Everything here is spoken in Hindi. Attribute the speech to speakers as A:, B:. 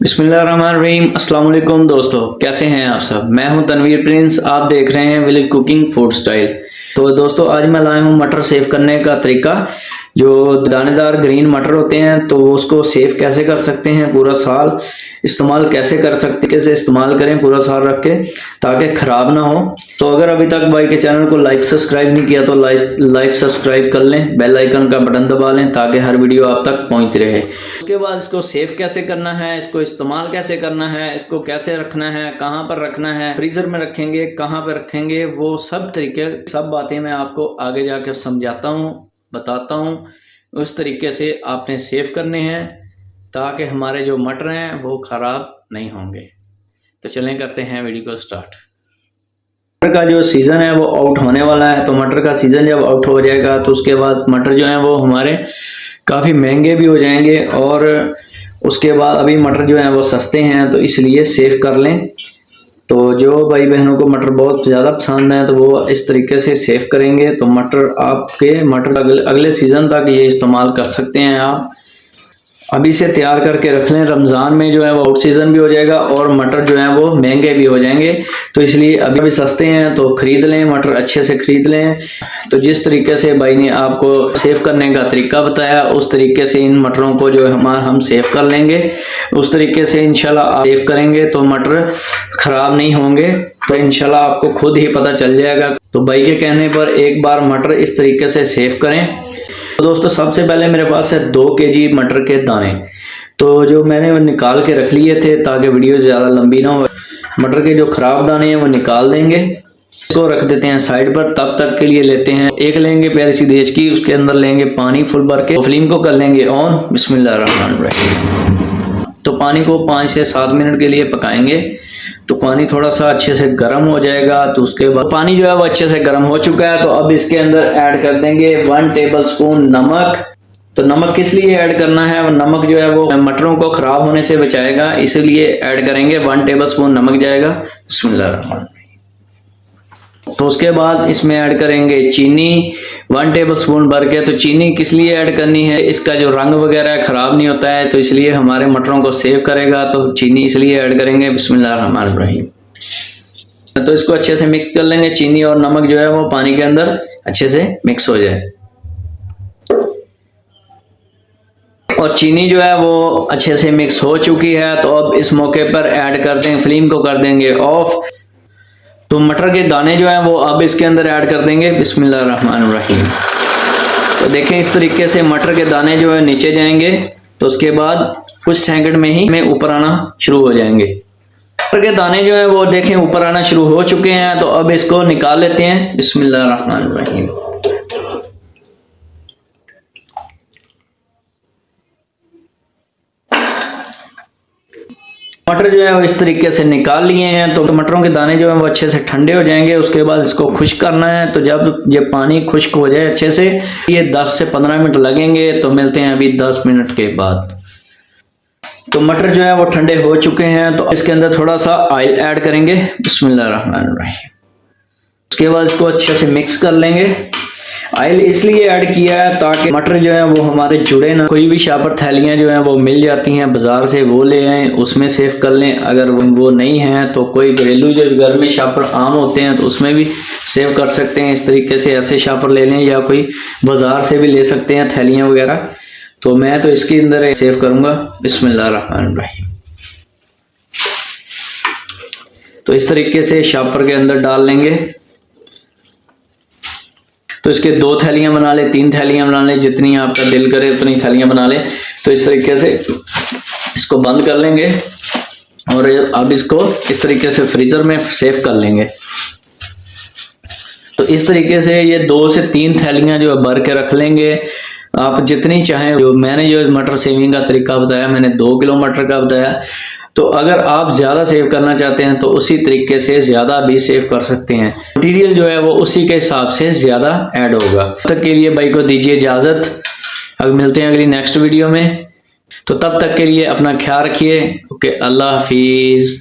A: बिस्मिल्लाहिर्रहमानिर्रहीम। अस्सलाम वालेकुम दोस्तों, कैसे हैं आप सब। मैं हूं तनवीर प्रिंस, आप देख रहे हैं विलेज कुकिंग फूड स्टाइल। तो दोस्तों आज मैं लाया हूं मटर सेव करने का तरीका। जो दानेदार ग्रीन मटर होते हैं तो उसको सेव कैसे कर सकते हैं, पूरा साल इस्तेमाल कैसे कर सकते हैं, कैसे इस्तेमाल करें पूरा साल रख के ताकि ख़राब ना हो। तो अगर अभी तक भाई के चैनल को लाइक सब्सक्राइब नहीं किया तो लाइक सब्सक्राइब कर लें, बेल आइकन का बटन दबा लें ताकि हर वीडियो आप तक पहुंचती रहे। उसके बाद इसको सेव कैसे करना है, इसको इस्तेमाल कैसे करना है, इसको कैसे रखना है, कहाँ पर रखना है, फ्रीज़र में रखेंगे, कहाँ पर रखेंगे, वो सब तरीके सब बातें मैं आपको आगे जाकर समझाता हूँ, बताता हूँ। उस तरीके से आपने सेव करने हैं ताकि हमारे जो मटर हैं वो ख़राब नहीं होंगे। तो चलें करते हैं वीडियो को स्टार्ट। मटर का जो सीज़न है वो आउट होने वाला है, तो मटर का सीज़न जब आउट हो जाएगा तो उसके बाद मटर जो हैं वो हमारे काफ़ी महंगे भी हो जाएंगे और उसके बाद अभी मटर जो हैं वो सस्ते हैं, तो इसलिए सेव कर लें। तो जो भाई बहनों को मटर बहुत ज़्यादा पसंद है तो वो इस तरीके से सेव करेंगे तो मटर अगले सीज़न तक ये इस्तेमाल कर सकते हैं। आप अभी से तैयार करके रख लें, रमज़ान में जो है वो आउट सीज़न भी हो जाएगा और मटर जो है वो महंगे भी हो जाएंगे, तो इसलिए अभी भी सस्ते हैं तो ख़रीद लें, मटर अच्छे से ख़रीद लें। तो जिस तरीके से भाई ने आपको सेव करने का तरीका बताया उस तरीके से इन मटरों को जो है हम सेव कर लेंगे। उस तरीके से इंशाल्लाह आप सेव करेंगे तो मटर ख़राब नहीं होंगे, तो इंशाल्लाह आपको खुद ही पता चल जाएगा। तो भाई के कहने पर एक बार मटर इस तरीके से सेव करें। तो दोस्तों सबसे पहले मेरे पास है 2 केजी मटर के दाने, तो जो मैंने वो निकाल के रख लिए थे ताकि वीडियो ज़्यादा लंबी ना हो। मटर के जो ख़राब दाने हैं वो निकाल देंगे, इसको रख देते हैं साइड पर। तब तक के लिए लेते हैं एक लेंगे प्यारी सी देश की, उसके अंदर लेंगे पानी फुल भर के, फ्लेम को कर लेंगे ऑन। बिस्मिल्लाहिर्रहमानिर्रहीम। तो पानी को 5 से 7 मिनट के लिए पकाएंगे। तो पानी थोड़ा सा अच्छे से गर्म हो जाएगा तो उसके बाद पानी जो है वो अच्छे से गर्म हो चुका है, तो अब इसके अंदर ऐड कर देंगे 1 टेबल स्पून नमक। तो नमक किस लिए ऐड करना है, नमक जो है वो मटरों को खराब होने से बचाएगा, इसलिए ऐड करेंगे 1 टेबल स्पून नमक जाएगा। बिस्मिल्लाह। तो उसके बाद इसमें ऐड करेंगे चीनी 1 टेबल स्पून भर के। तो चीनी किस लिए ऐड करनी है, इसका जो रंग वगैरह ख़राब नहीं होता है तो इसलिए हमारे मटरों को सेव करेगा, तो चीनी इसलिए ऐड करेंगे। बिस्मिल्लाहिर्रहमानिर्रहीम। तो इसको अच्छे से मिक्स कर लेंगे, चीनी और नमक जो है वो पानी के अंदर अच्छे से मिक्स हो जाए। और चीनी जो है वो अच्छे से मिक्स हो चुकी है, तो अब इस मौके पर ऐड कर देंगे, फ्लेम को कर देंगे ऑफ। तो मटर के दाने जो हैं वो अब इसके अंदर ऐड कर देंगे। बिस्मिल्लाहिर्रहमानिर्रहीम। तो देखें इस तरीके से मटर के दाने जो है नीचे जाएंगे, तो उसके बाद कुछ सेकंड में ही में ऊपर आना शुरू हो जाएंगे। मटर के दाने जो है वो देखें ऊपर आना शुरू हो चुके हैं, तो अब इसको निकाल लेते हैं। बिस्मिल्लाहिर्रहमानिर्रहीम। मटर जो है वो इस तरीके से निकाल लिए हैं, तो मटरों के दाने जो हैं वो अच्छे से ठंडे हो जाएंगे। उसके बाद इसको खुश्क करना है, तो जब ये पानी खुश्क हो जाए अच्छे से, ये 10 से 15 मिनट लगेंगे। तो मिलते हैं अभी 10 मिनट के बाद। तो मटर जो है वो ठंडे हो चुके हैं, तो इसके अंदर थोड़ा सा ऑयल ऐड करेंगे। बिस्मिल्लाहिर्रहमानिर्रहीम। उसके बाद इसको अच्छे से मिक्स कर लेंगे। ऑयल इसलिए ऐड किया है ताकि मटर जो है वो हमारे जुड़े ना। कोई भी शापर थैलियाँ जो हैं वो मिल जाती हैं बाज़ार से, वो ले आएँ, उसमें सेव कर लें। अगर वो नहीं है तो कोई घरेलू जो घर में शापर आम होते हैं तो उसमें भी सेव कर सकते हैं। इस तरीके से ऐसे शापर ले लें या कोई बाज़ार से भी ले सकते हैं थैलियाँ वगैरह। तो मैं तो इसके अंदर सेव करूँगा। बिस्मिल्लाहिर्रहमानिर्रहीम। तो इस तरीके से शापर के अंदर डाल लेंगे। तो इसके 2 थैलियाँ बना ले, 3 थैलियाँ बना ले, जितनी आपका दिल करे उतनी थैलियाँ बना ले। तो इस तरीके से इसको बंद कर लेंगे और अब इसको इस तरीके से फ्रीजर में सेव कर लेंगे। तो इस तरीके से ये 2 से 3 थैलियाँ जो है भर के रख लेंगे, आप जितनी चाहें। जो मैंने जो मटर सेविंग का तरीका बताया, मैंने 2 किलो मटर का बताया। तो अगर आप ज़्यादा सेव करना चाहते हैं तो उसी तरीके से ज़्यादा भी सेव कर सकते हैं। मटीरियल जो है वो उसी के हिसाब से ज़्यादा ऐड होगा। तब तक के लिए भाई को दीजिए इजाज़त, अब मिलते हैं अगली नेक्स्ट वीडियो में। तो तब तक के लिए अपना ख्याल रखिए। ओके, अल्लाह हाफिज़।